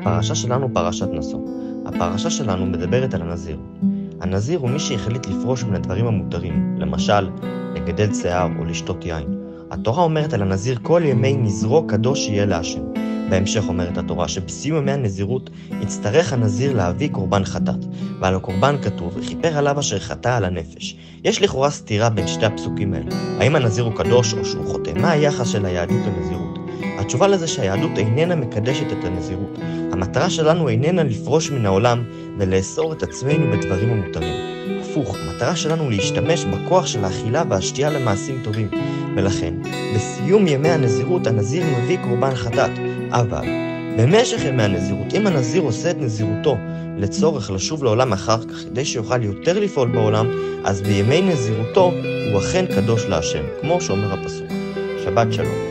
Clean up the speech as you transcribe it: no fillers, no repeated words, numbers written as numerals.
הפרשה שלנו פרשת נשוא. הפרשה שלנו מדברת על הנזיר. הנזיר הוא מי שהחליט לפרוש מן הדברים המותרים, למשל, לגדל שיער או לשתות יין. התורה אומרת על הנזיר כל ימי נזרו קדוש יהיה להשם. בהמשך אומרת התורה שבסיום ימי הנזירות יצטרך הנזיר להביא קורבן חטאת, ועל הקורבן כתוב וכיפר עליו אשר חטא על הנפש. יש לכאורה סתירה בין שתי הפסוקים האלה. האם הנזיר הוא קדוש או שהוא חוטא? מה היחס של היהדות לנזירות? התשובה לזה שהיהדות איננה מקדשת את הנזירות. המטרה שלנו איננה לפרוש מן העולם ולאסור את עצמנו בדברים המותרים. הפוך, המטרה שלנו להשתמש בכוח של האכילה והשתייה למעשים טובים. ולכן, בסיום ימי הנזירות הנזיר מביא קורבן חטאת. אבל, במשך ימי הנזירות, אם הנזיר עושה את נזירותו לצורך לשוב לעולם אחר כך, כדי שיוכל יותר לפעול בעולם, אז בימי נזירותו הוא אכן קדוש להשם, כמו שאומר הפסוק. שבת שלום.